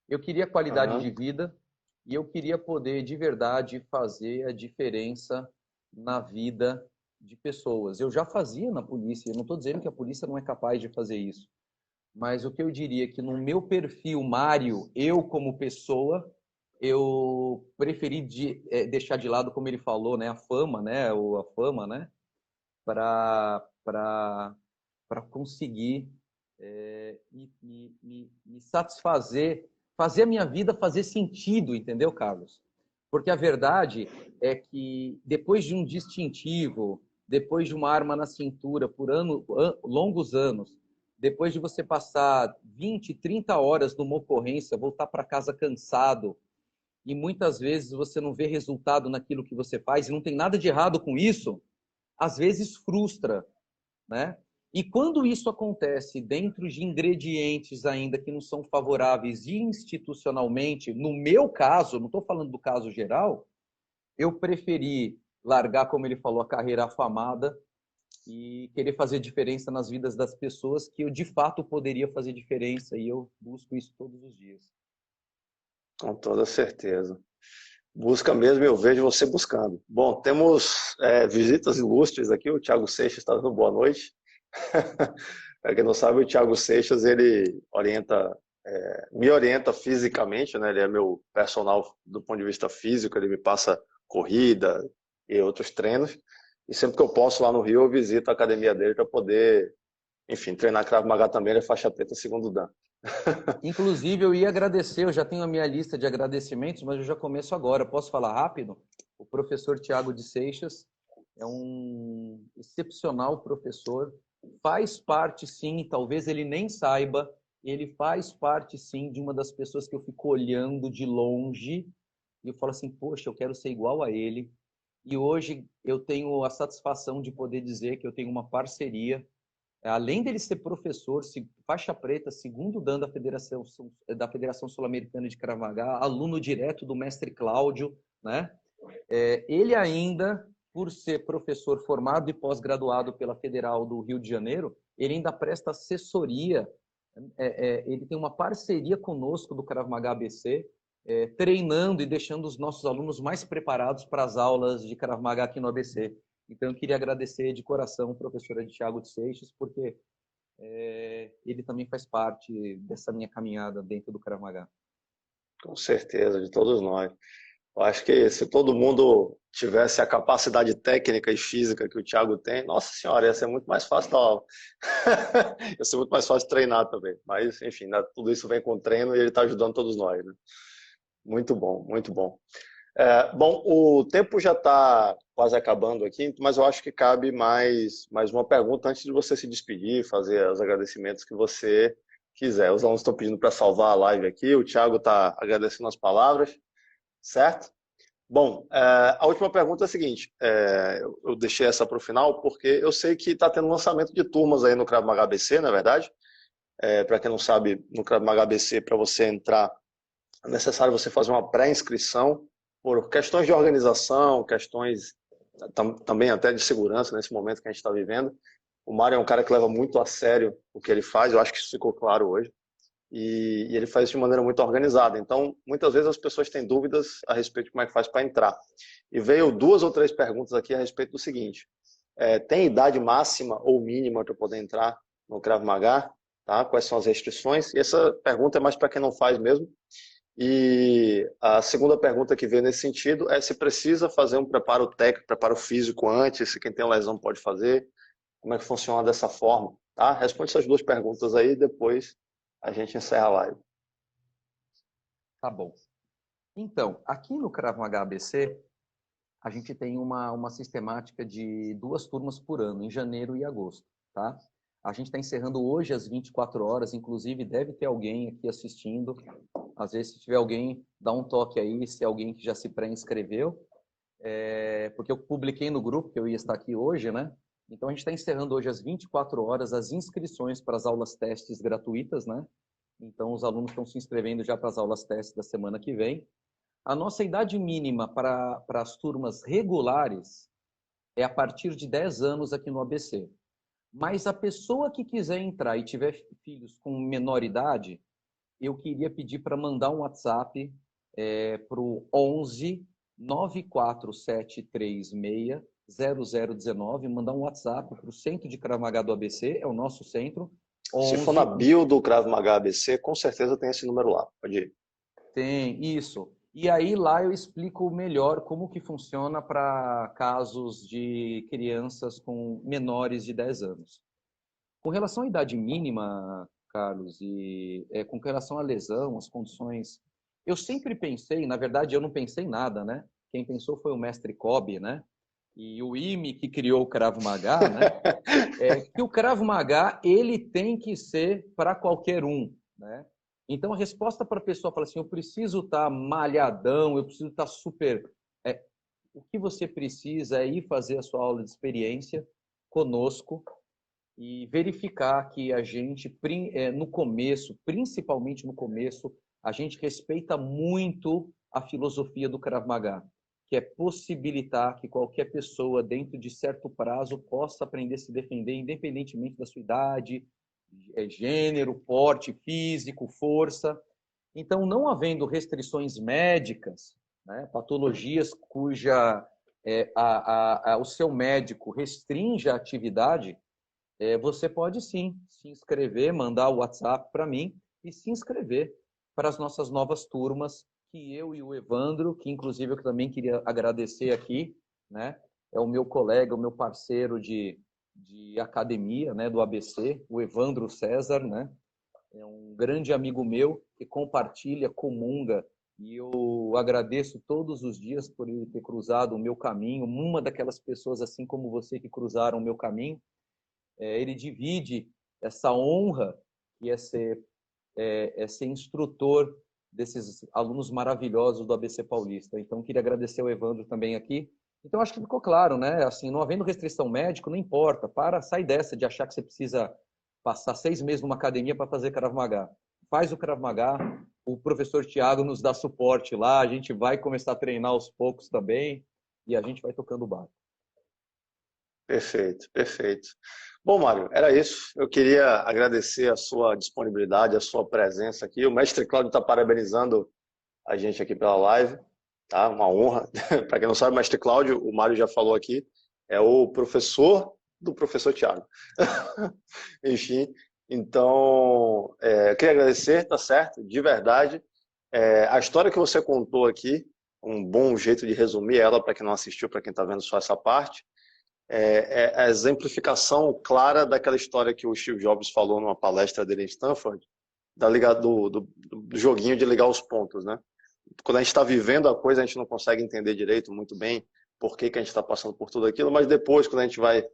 Eu queria qualidade de vida e eu queria poder, de verdade, fazer a diferença na vida de pessoas. Eu já fazia na polícia, eu não estou dizendo que a polícia não é capaz de fazer isso. Mas o que eu diria é que no meu perfil, Mário, eu como pessoa, eu preferi deixar de lado, como ele falou, né, a fama, né, para conseguir me satisfazer, fazer a minha vida fazer sentido, entendeu, Carlos? Porque a verdade é que depois de um distintivo, depois de uma arma na cintura por longos anos, depois de você passar 20, 30 horas numa ocorrência, voltar para casa cansado, e muitas vezes você não vê resultado naquilo que você faz, e não tem nada de errado com isso, às vezes frustra, né? E quando isso acontece dentro de ingredientes ainda que não são favoráveis institucionalmente, no meu caso, não estou falando do caso geral, eu preferi largar, como ele falou, a carreira afamada e querer fazer diferença nas vidas das pessoas que eu, de fato, poderia fazer diferença, e eu busco isso todos os dias. Com toda certeza. Busca mesmo, eu vejo você buscando. Bom, temos visitas ilustres aqui, o Thiago Seixas está dando boa noite. Para quem não sabe, o Thiago Seixas, ele me orienta fisicamente, né? Ele é meu personal do ponto de vista físico, ele me passa corrida e outros treinos. E sempre que eu posso lá no Rio, eu visito a academia dele para poder, enfim, treinar Krav Maga também, ele é faixa preta segundo dan. Inclusive, eu ia agradecer, eu já tenho a minha lista de agradecimentos, mas eu já começo agora. Posso falar rápido? O professor Thiago de Seixas é um excepcional professor, faz parte, sim, talvez ele nem saiba, ele faz parte, sim, de uma das pessoas que eu fico olhando de longe e eu falo assim, poxa, eu quero ser igual a ele. E hoje eu tenho a satisfação de poder dizer que eu tenho uma parceria, além dele ser professor, faixa preta, segundo dan da Federação Sul-Americana de Krav Maga, aluno direto do mestre Cláudio, né? Ele ainda, por ser professor formado e pós-graduado pela Federal do Rio de Janeiro, ele ainda presta assessoria, ele tem uma parceria conosco do Krav Maga ABC, treinando e deixando os nossos alunos mais preparados para as aulas de Krav Maga aqui no ABC. Então, eu queria agradecer de coração o professor Thiago de Seixas, porque ele também faz parte dessa minha caminhada dentro do Krav Maga. Com certeza, de todos nós. Eu acho que se todo mundo tivesse a capacidade técnica e física que o Thiago tem, nossa senhora, ia ser muito mais fácil da aula. Ia ser muito mais fácil treinar também. Mas, enfim, né, tudo isso vem com o treino e ele está ajudando todos nós, né? Muito bom, muito bom. Bom, o tempo já está quase acabando aqui, mas eu acho que cabe mais uma pergunta antes de você se despedir, fazer os agradecimentos que você quiser. Os alunos estão pedindo para salvar a live aqui, o Thiago está agradecendo as palavras, certo? Bom, a última pergunta é a seguinte, eu deixei essa para o final porque eu sei que está tendo lançamento de turmas aí no Krav Maga ABC, não é verdade? Para quem não sabe, no Krav Maga ABC, para você entrar, é necessário você fazer uma pré-inscrição por questões de organização, questões também até de segurança nesse momento que a gente está vivendo. O Mário é um cara que leva muito a sério o que ele faz, eu acho que isso ficou claro hoje. E ele faz isso de maneira muito organizada. Então, muitas vezes as pessoas têm dúvidas a respeito de como é que faz para entrar. E veio 2 ou 3 perguntas aqui a respeito do seguinte. Tem idade máxima ou mínima para poder entrar no Krav Maga? Tá? Quais são as restrições? E essa pergunta é mais para quem não faz mesmo. E a segunda pergunta que veio nesse sentido é se precisa fazer um preparo técnico, preparo físico antes, se quem tem uma lesão pode fazer, como é que funciona dessa forma, tá? Responde essas 2 perguntas aí e depois a gente encerra a live. Tá bom. Então, aqui no Krav Maga ABC, a gente tem uma sistemática de 2 turmas por ano, em janeiro e agosto, tá? A gente está encerrando hoje às 24 horas, inclusive deve ter alguém aqui assistindo. Às vezes, se tiver alguém, dá um toque aí, se é alguém que já se pré-inscreveu. Porque eu publiquei no grupo que eu ia estar aqui hoje, né? Então, a gente está encerrando hoje às 24 horas as inscrições para as aulas testes gratuitas, né? Então, os alunos estão se inscrevendo já para as aulas testes da semana que vem. A nossa idade mínima para as turmas regulares é a partir de 10 anos aqui no ABC. Mas a pessoa que quiser entrar e tiver filhos com menor idade, eu queria pedir para mandar um WhatsApp para o 11 94736 0019, mandar um WhatsApp para o Centro de Krav Maga do ABC, é o nosso centro. 11... Se for na bio do Krav Maga ABC, com certeza tem esse número lá, pode ir. Tem, isso. E aí lá eu explico melhor como que funciona para casos de crianças com menores de 10 anos. Com relação à idade mínima, Carlos, e com relação à lesão, as condições, eu sempre pensei, na verdade eu não pensei nada, né? Quem pensou foi o mestre Kobe, né? E o IME que criou o Krav Maga, né? Que o Krav Maga ele tem que ser para qualquer um, né? Então a resposta para a pessoa fala assim, eu preciso estar malhadão, eu preciso estar super. O que você precisa é ir fazer a sua aula de experiência conosco e verificar que a gente, no começo, principalmente no começo, a gente respeita muito a filosofia do Krav Maga, que é possibilitar que qualquer pessoa, dentro de certo prazo, possa aprender a se defender, independentemente da sua idade, gênero, porte físico, força. Então, não havendo restrições médicas, né, patologias cuja o seu médico restringe a atividade, você pode sim se inscrever, mandar o WhatsApp para mim e se inscrever para as nossas novas turmas, que eu e o Evandro, que inclusive eu também queria agradecer aqui, né? É o meu colega, o meu parceiro de academia, né, do ABC, o Evandro César, né? É um grande amigo meu que compartilha, comunga, e eu agradeço todos os dias por ele ter cruzado o meu caminho, uma daquelas pessoas assim como você que cruzaram o meu caminho. Ele divide essa honra que é ser instrutor desses alunos maravilhosos do ABC Paulista. Então, queria agradecer ao Evandro também aqui. Então, acho que ficou claro, né? Assim, não havendo restrição médica, não importa. Sai dessa de achar que você precisa passar 6 meses numa academia para fazer Krav Maga. Faz o Krav Maga, o professor Tiago nos dá suporte lá, a gente vai começar a treinar aos poucos também e a gente vai tocando o barco. Perfeito, perfeito. Bom, Mário, era isso. Eu queria agradecer a sua disponibilidade, a sua presença aqui. O mestre Cláudio está parabenizando a gente aqui pela live, tá? Uma honra. Para quem não sabe, o mestre Cláudio, o Mário já falou aqui, é o professor do professor Tiago. Enfim, então, eu queria agradecer, tá certo? De verdade. A história que você contou aqui, um bom jeito de resumir ela para quem não assistiu, para quem está vendo só essa parte, é a exemplificação clara daquela história que o Steve Jobs falou numa palestra dele em Stanford, do joguinho de ligar os pontos, né? Quando a gente está vivendo a coisa, a gente não consegue entender direito, muito bem, por que a gente está passando por tudo aquilo, mas depois, quando a gente vai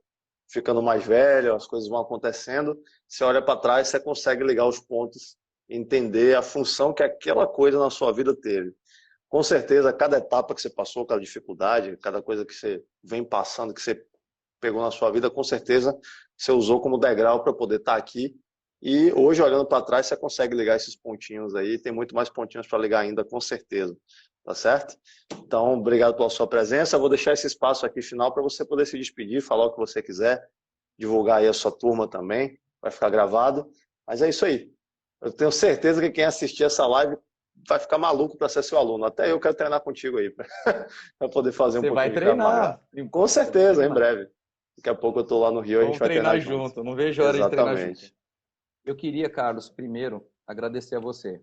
ficando mais velho, as coisas vão acontecendo, você olha para trás, você consegue ligar os pontos, entender a função que aquela coisa na sua vida teve. Com certeza, cada etapa que você passou, cada dificuldade, cada coisa que você vem passando, que você pegou na sua vida, com certeza você usou como degrau para poder estar aqui. E hoje, olhando para trás, você consegue ligar esses pontinhos aí. Tem muito mais pontinhos para ligar ainda, com certeza. Tá certo? Então, obrigado pela sua presença. Eu vou deixar esse espaço aqui final para você poder se despedir, falar o que você quiser, divulgar aí a sua turma também. Vai ficar gravado. Mas é isso aí. Eu tenho certeza que quem assistir essa live vai ficar maluco para ser seu aluno. Até eu quero treinar contigo aí, para poder fazer um pouquinho de Krav Maga. Com certeza, em breve. Daqui a pouco eu estou lá no Rio, a gente vai treinar junto. Não vejo a hora de treinar junto. Exatamente. Eu queria, Carlos, primeiro agradecer a você.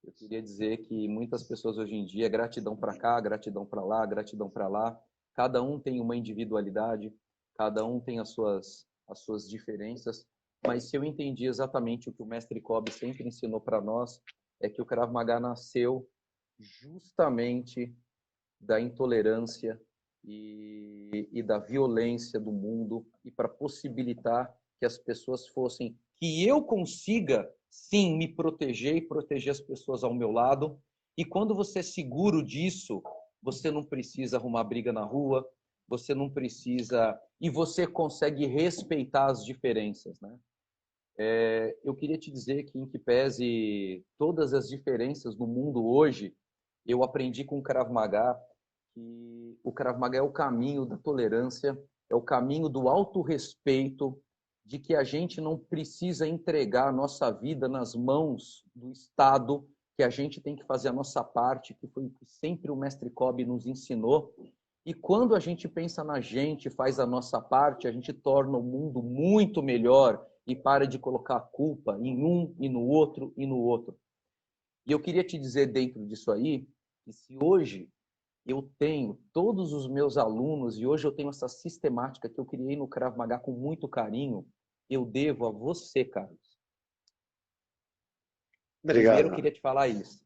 Eu queria dizer que muitas pessoas hoje em dia, gratidão para cá, gratidão para lá, gratidão para lá. Cada um tem uma individualidade, cada um tem as suas diferenças. Mas se eu entendi exatamente o que o mestre Kobe sempre ensinou para nós, é que o Krav Maga nasceu justamente da intolerância e da violência do mundo e para possibilitar que as pessoas fossem, que eu consiga sim me proteger e proteger as pessoas ao meu lado. E quando você é seguro disso, você não precisa arrumar briga na rua, você não precisa, e você consegue respeitar as diferenças, né? Eu queria te dizer que, em que pese todas as diferenças do mundo hoje, eu aprendi com o Krav Maga que o Krav Maga é o caminho da tolerância, é o caminho do autorrespeito, de que a gente não precisa entregar a nossa vida nas mãos do Estado, que a gente tem que fazer a nossa parte, que foi o que sempre o mestre Kobe nos ensinou. E quando a gente pensa na gente, faz a nossa parte, a gente torna o mundo muito melhor e para de colocar a culpa em um e no outro e no outro. E eu queria te dizer dentro disso aí, que se hoje eu tenho todos os meus alunos e hoje eu tenho essa sistemática que eu criei no Krav Maga com muito carinho, eu devo a você, Carlos. Primeiro, Obrigado. eu queria te falar isso.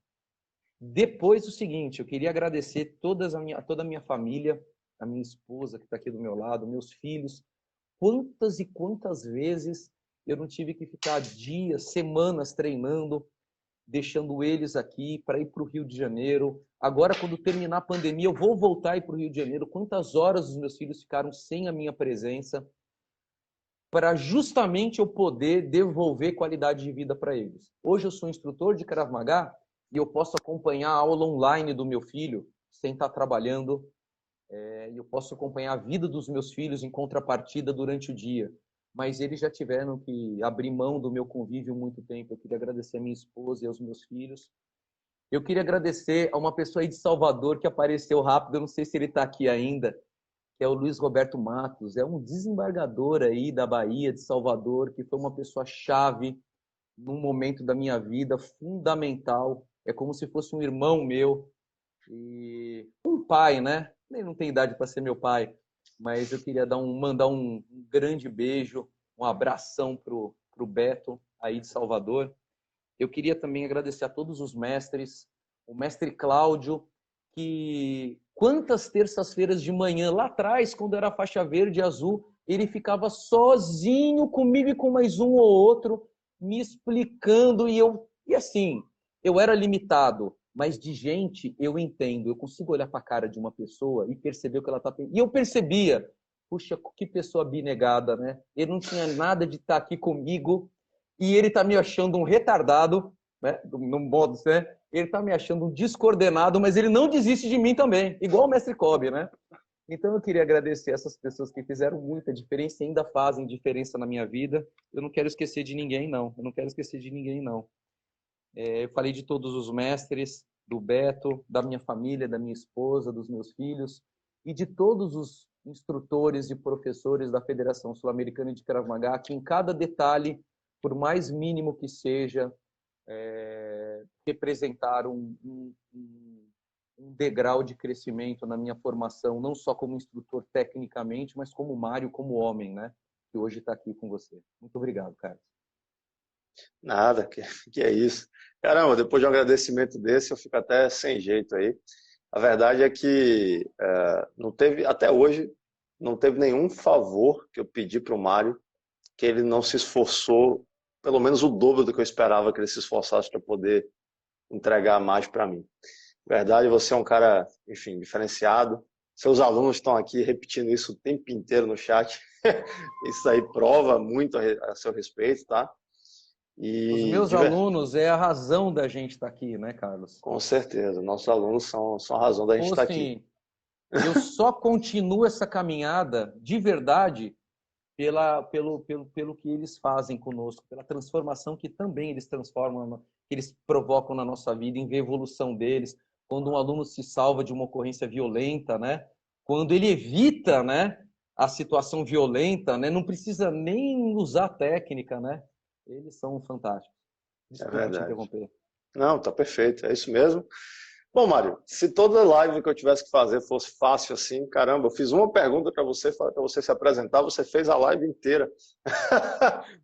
Depois, o seguinte, eu queria agradecer toda a minha família, a minha esposa que está aqui do meu lado, meus filhos. Quantas e quantas vezes eu não tive que ficar dias, semanas treinando, deixando eles aqui para ir para o Rio de Janeiro. Agora, quando terminar a pandemia, eu vou voltar a ir para o Rio de Janeiro. Quantas horas os meus filhos ficaram sem a minha presença para justamente eu poder devolver qualidade de vida para eles. Hoje eu sou instrutor de Krav Maga e eu posso acompanhar a aula online do meu filho sem estar trabalhando. E eu posso acompanhar a vida dos meus filhos em contrapartida durante o dia. Mas eles já tiveram que abrir mão do meu convívio muito tempo. Eu queria agradecer a minha esposa e aos meus filhos. Eu queria agradecer a uma pessoa aí de Salvador que apareceu rápido, eu não sei se ele está aqui ainda, que é o Luiz Roberto Matos. É um desembargador aí da Bahia, de Salvador, que foi uma pessoa chave num momento da minha vida, fundamental. É como se fosse um irmão meu e um pai, né? Ele não tem idade para ser meu pai, mas eu queria mandar um grande beijo, um abração pro Beto aí de Salvador. Eu queria também agradecer a todos os mestres, o mestre Cláudio, que quantas terças-feiras de manhã, lá atrás, quando era faixa verde e azul, ele ficava sozinho comigo e com mais um ou outro, me explicando, e assim, eu era limitado, mas de gente eu entendo, eu consigo olhar para a cara de uma pessoa e perceber o que ela está pensando. E eu percebia, puxa, que pessoa abnegada, né? Ele não tinha nada de estar aqui comigo, e ele está me achando um retardado, né? No modo, né? Ele está me achando um descoordenado, mas ele não desiste de mim também, igual o mestre Kobe, né? Então eu queria agradecer essas pessoas que fizeram muita diferença e ainda fazem diferença na minha vida. Eu não quero esquecer de ninguém, não. Eu não quero esquecer de ninguém, não. Eu falei de todos os mestres, do Beto, da minha família, da minha esposa, dos meus filhos e de todos os instrutores e professores da Federação Sul-Americana de Krav Maga, que em cada detalhe, por mais mínimo que seja, representar um degrau de crescimento na minha formação, não só como instrutor tecnicamente, mas como Mário, como homem, né? Que hoje está aqui com você. Muito obrigado, Carlos. Nada, que é isso. Caramba, depois de um agradecimento desse, eu fico até sem jeito aí. A verdade é que não teve, até hoje, não teve nenhum favor que eu pedi para o Mário que ele não se esforçou, pelo menos o dobro do que eu esperava que ele se esforçasse para poder entregar mais para mim. Na verdade, você é um cara, enfim, diferenciado. Seus alunos estão aqui repetindo isso o tempo inteiro no chat. Isso aí prova muito a seu respeito, tá? Os E meus alunos é a razão da gente estar aqui, né, Carlos? com certeza, nossos alunos são a razão da gente estar aqui. Eu só continuo essa caminhada de verdade pelo que eles fazem conosco, pela transformação que também eles transformam, que eles provocam na nossa vida, em ver a evolução deles. Quando um aluno se salva de uma ocorrência violenta, né? Quando ele evita, né, a situação violenta, né? Não precisa nem usar técnica, né? Eles são fantásticos. Desculpa te interromper. Não, tá perfeito, é isso mesmo. Bom, Mário, se toda live que eu tivesse que fazer fosse fácil assim, caramba, eu fiz uma pergunta para você se apresentar, você fez a live inteira.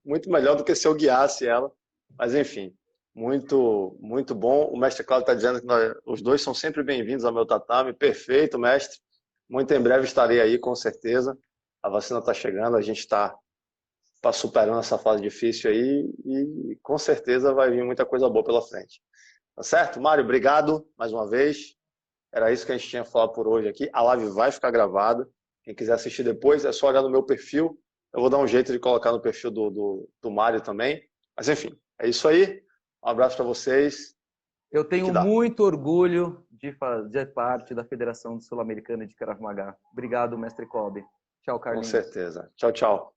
Muito melhor do que se eu guiasse ela. Mas enfim, muito, muito bom. O mestre Cláudio está dizendo que os dois são sempre bem-vindos ao meu tatame. Perfeito, mestre. Muito em breve estarei aí, com certeza. A vacina está chegando, a gente está superando essa fase difícil aí e com certeza vai vir muita coisa boa pela frente. Tá certo? Mário, obrigado mais uma vez. Era isso que a gente tinha falado por hoje aqui. A live vai ficar gravada. Quem quiser assistir depois, é só olhar no meu perfil. Eu vou dar um jeito de colocar no perfil do Mário também. Mas enfim, é isso aí. Um abraço para vocês. Eu tenho muito orgulho de fazer parte da Federação Sul-Americana de Krav Maga. Obrigado, mestre Kobe. Tchau, Carlinhos. Com certeza. Tchau, tchau.